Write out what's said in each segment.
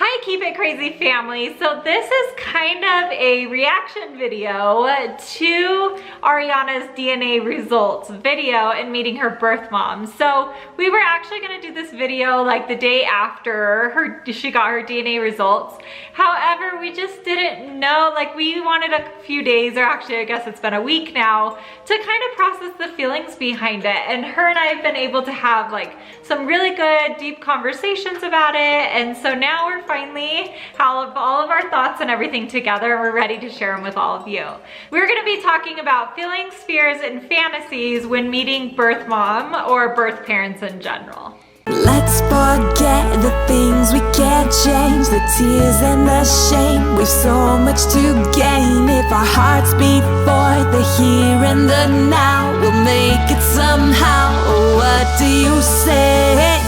Hi, Keep It Crazy family. So this is kind of a reaction video to Ariana's DNA results video and meeting her birth mom. So we were actually gonna do this video like the day after she got her DNA results. However, we just didn't know, like we wanted a few days, or actually I guess it's been a week now, to kind of process the feelings behind it. And her and I have been able to have like some really good deep conversations about it. And so now we're finally have all of our thoughts and everything together. We're ready to share them with all of you. We're gonna be talking about feelings, fears, and fantasies when meeting birth mom or birth parents in general. Let's forget the things we can't change, the tears and the shame. We've so much to gain if our hearts beat for the here and the now. We'll make it somehow. What do you say?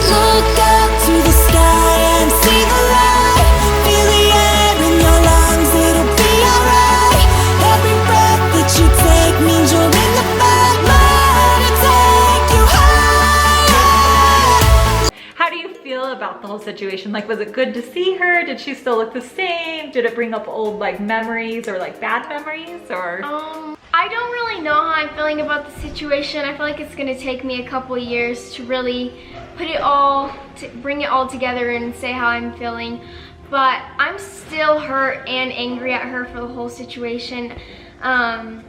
Look up to the sky and see the light. Feel the air in your lungs, it'll be alright. Every breath that you take means you're in the fight. Let it take you higher. How do you feel about the whole situation? Like, was it good to see her? Did she still look the same? Did it bring up old like memories or like bad memories, or? I don't really know how I'm feeling about the situation. I feel like it's gonna take me a couple years to really put it all, to bring it all together and say how I'm feeling. But I'm still hurt and angry at her for the whole situation. But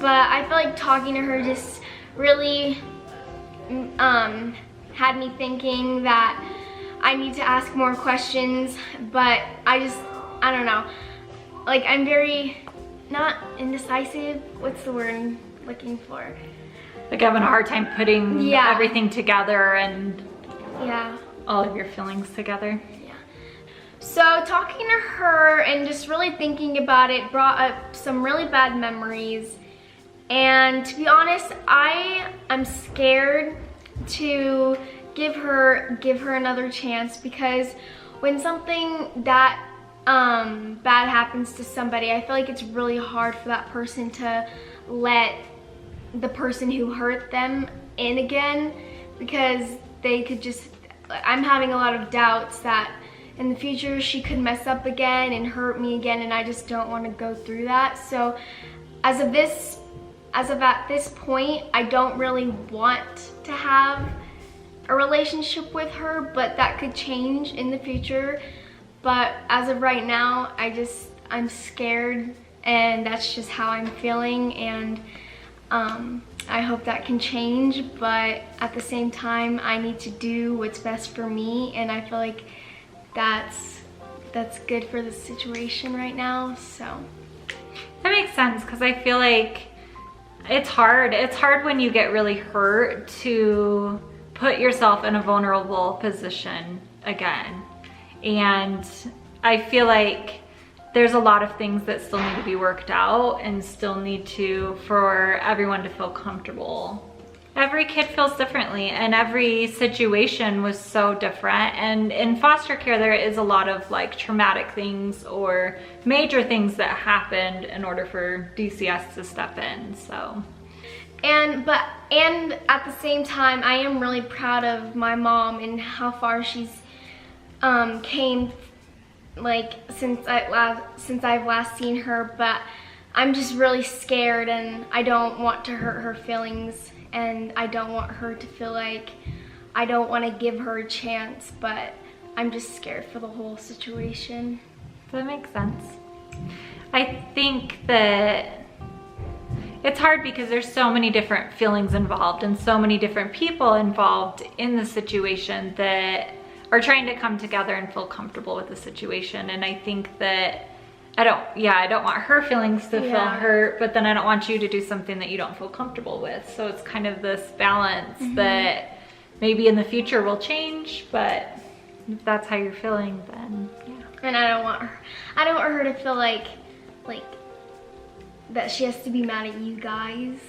I feel like talking to her just really had me thinking that I need to ask more questions. But I don't know. Like, I'm very, not indecisive, what's the word I'm looking for? Like having a hard time putting everything together and all of your feelings together. Yeah. So talking to her and just really thinking about it brought up some really bad memories. And to be honest, I am scared to give her another chance, because when something that bad happens to somebody, I feel like it's really hard for that person to let the person who hurt them in again, because they could just, I'm having a lot of doubts that in the future she could mess up again and hurt me again, and I just don't want to go through that. So as of at this point, I don't really want to have a relationship with her, but that could change in the future. But as of right now, I'm scared, and that's just how I'm feeling, and I hope that can change. But at the same time, I need to do what's best for me, and I feel like that's good for the situation right now. So that makes sense, because I feel like it's hard when you get really hurt to put yourself in a vulnerable position again. And I feel like there's a lot of things that still need to be worked out and still need for everyone to feel comfortable. Every kid feels differently, and every situation was so different. And in foster care, there is a lot of like traumatic things or major things that happened in order for DCS to step in, so. And at the same time, I am really proud of my mom and how far she's came, like since I've last seen her. But I'm just really scared, and I don't want to hurt her feelings, and I don't want her to feel like I don't want to give her a chance, but I'm just scared for the whole situation. That makes sense. I think that it's hard because there's so many different feelings involved and so many different people involved in the situation that are trying to come together and feel comfortable with the situation. And I think that I don't want her feelings to feel hurt, but then I don't want you to do something that you don't feel comfortable with. So it's kind of this balance that maybe in the future will change, but if that's how you're feeling, then yeah. And I don't want her to feel like that she has to be mad at you guys.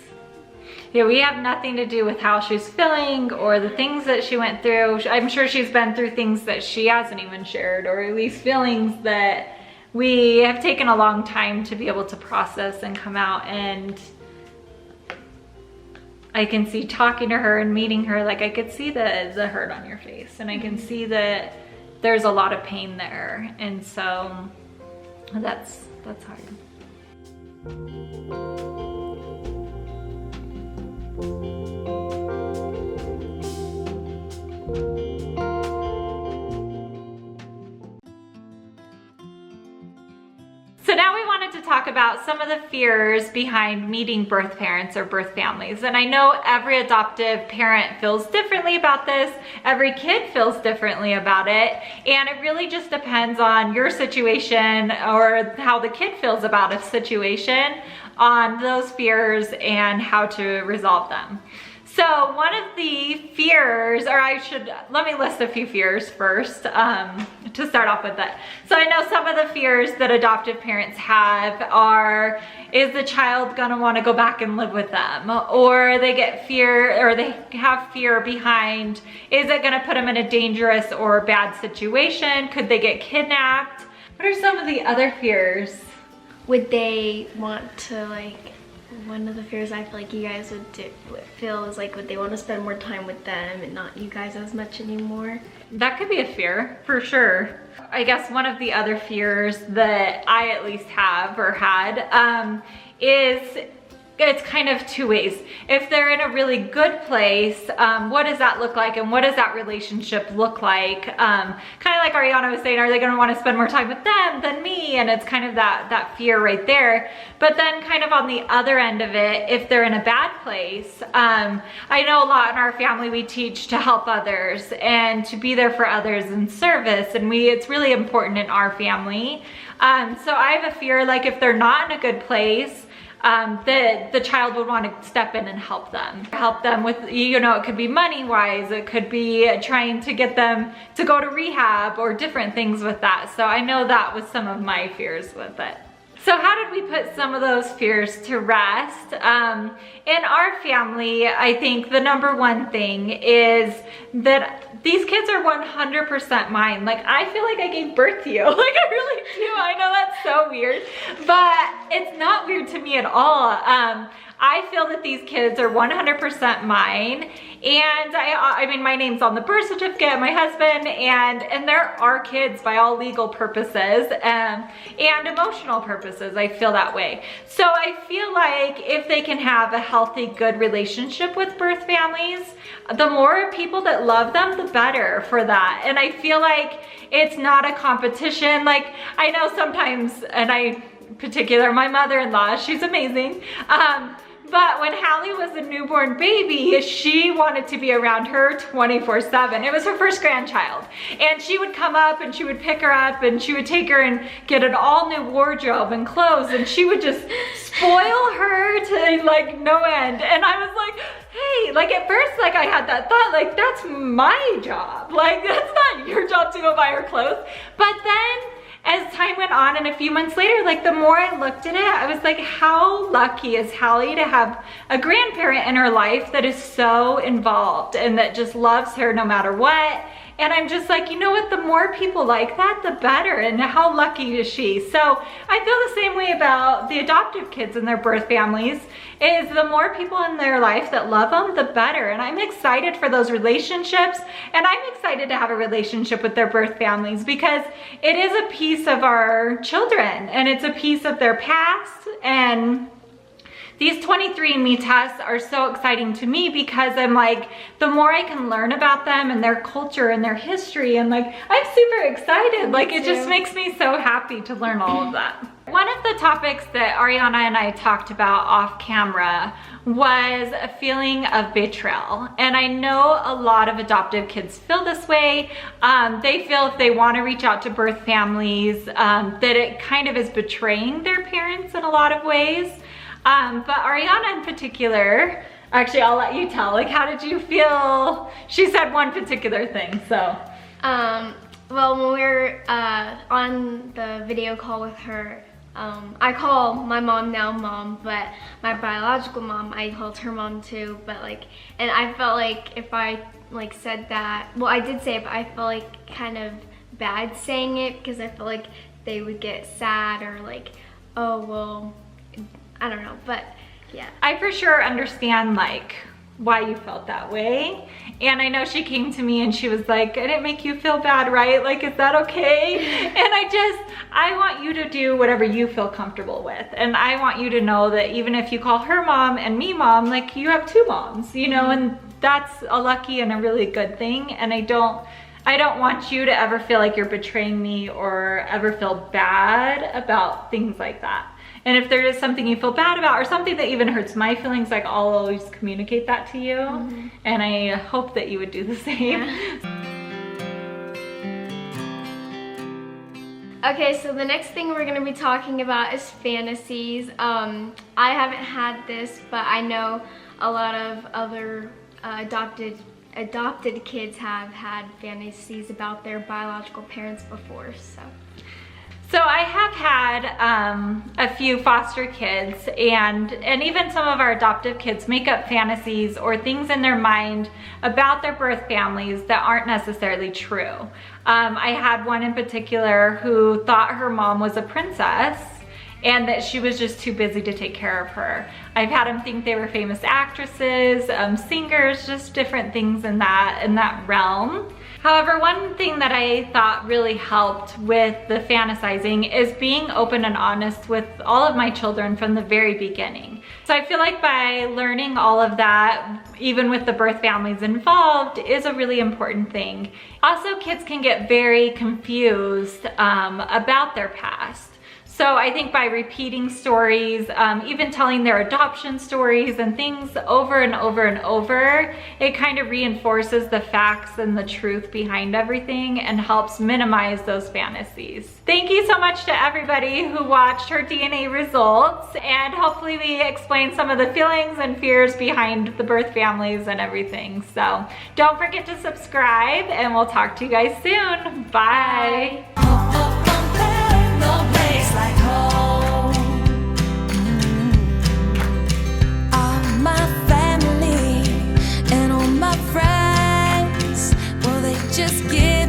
Yeah, we have nothing to do with how she's feeling or the things that she went through. I'm sure she's been through things that she hasn't even shared, or at least feelings that we have taken a long time to be able to process and come out. And I can see talking to her and meeting her, like I could see the hurt on your face, and I can see that there's a lot of pain there. And so that's hard. So now we wanted to talk about some of the fears behind meeting birth parents or birth families. And I know every adoptive parent feels differently about this. Every kid feels differently about it. And it really just depends on your situation or how the kid feels about a situation on those fears and how to resolve them. So one of the fears, or let me list a few fears first to start off with that. So I know some of the fears that adoptive parents have are, is the child gonna wanna go back and live with them? Or they get fear, or they have fear behind, is it gonna put them in a dangerous or bad situation? Could they get kidnapped? What are some of the other fears? Would they want to, like, one of the fears I feel like you guys would feel is like, would they want to spend more time with them and not you guys as much anymore? That could be a fear, for sure. I guess one of the other fears that I at least have or had is, it's kind of two ways. If they're in a really good place, what does that look like, and what does that relationship look like? Kind of like Ariana was saying, are they gonna wanna spend more time with them than me? And it's kind of that fear right there. But then kind of on the other end of it, if they're in a bad place, I know a lot in our family we teach to help others and to be there for others in service, and it's really important in our family. So I have a fear, like if they're not in a good place, that the child would want to step in and help them with, you know, it could be money wise, it could be trying to get them to go to rehab or different things with that. So I know that was some of my fears with it. So how did we put some of those fears to rest? In our family, I think the number one thing is that these kids are 100% mine. Like, I feel like I gave birth to you. Like, I really do. I know that's so weird, but it's not weird to me at all. I feel that these kids are 100% mine, and I mean, my name's on the birth certificate, my husband, and they're our kids by all legal purposes and emotional purposes. I feel that way. So I feel like if they can have a healthy, good relationship with birth families, the more people that love them, the better for that. And I feel like it's not a competition. Like, I know sometimes, and particular, my mother-in-law, she's amazing. But when Hallie was a newborn baby, she wanted to be around her 24/7. It was her first grandchild. And she would come up and she would pick her up and she would take her and get an all new wardrobe and clothes, and she would just spoil her to like no end. And I was like, hey, like at first, like I had that thought, like that's my job. Like that's not your job to go buy her clothes. But then as time went on and a few months later, like the more I looked at it, I was like, how lucky is Hallie to have a grandparent in her life that is so involved and that just loves her no matter what. And I'm just like, you know what, the more people like that, the better, and how lucky is she? So I feel the same way about the adoptive kids and their birth families, is the more people in their life that love them, the better. And I'm excited for those relationships, and I'm excited to have a relationship with their birth families because it is a piece of our children, and it's a piece of their past. And these 23andMe tests are so exciting to me because I'm like, the more I can learn about them and their culture and their history, and like, I'm super excited. Like, it just makes me so happy to learn all of that. One of the topics that Ariana and I talked about off camera was a feeling of betrayal. And I know a lot of adoptive kids feel this way. They feel if they want to reach out to birth families, that it kind of is betraying their parents in a lot of ways. But Ariana in particular, actually I'll let you tell, like how did you feel? She said one particular thing, so. Well, when we were on the video call with her, I call my mom now mom, but my biological mom, I called her mom too, but like, and I felt like if I like said that, well I did say it, but I felt like kind of bad saying it because I felt like they would get sad or like, oh well, I don't know, but yeah. I for sure understand like why you felt that way. And I know she came to me and she was like, I didn't make you feel bad, right? Like, is that okay? And I want you to do whatever you feel comfortable with. And I want you to know that even if you call her mom and me mom, like, you have two moms, you know, and that's a lucky and a really good thing. And I don't want you to ever feel like you're betraying me or ever feel bad about things like that. And if there is something you feel bad about or something that even hurts my feelings, like, I'll always communicate that to you. And I hope that you would do the same. Okay, so the next thing we're gonna be talking about is fantasies. I haven't had this, but I know a lot of other adopted kids have had fantasies about their biological parents before, So I have had a few foster kids and even some of our adoptive kids make up fantasies or things in their mind about their birth families that aren't necessarily true. I had one in particular who thought her mom was a princess and that she was just too busy to take care of her. I've had them think they were famous actresses, singers, just different things in that realm. However, one thing that I thought really helped with the fantasizing is being open and honest with all of my children from the very beginning. So I feel like by learning all of that, even with the birth families involved, is a really important thing. Also, kids can get very confused about their past. So I think by repeating stories, even telling their adoption stories and things over and over and over, it kind of reinforces the facts and the truth behind everything and helps minimize those fantasies. Thank you so much to everybody who watched her DNA results, and hopefully we explained some of the feelings and fears behind the birth families and everything. So don't forget to subscribe, and we'll talk to you guys soon. Bye. Like home. All my family and all my friends, well, they just give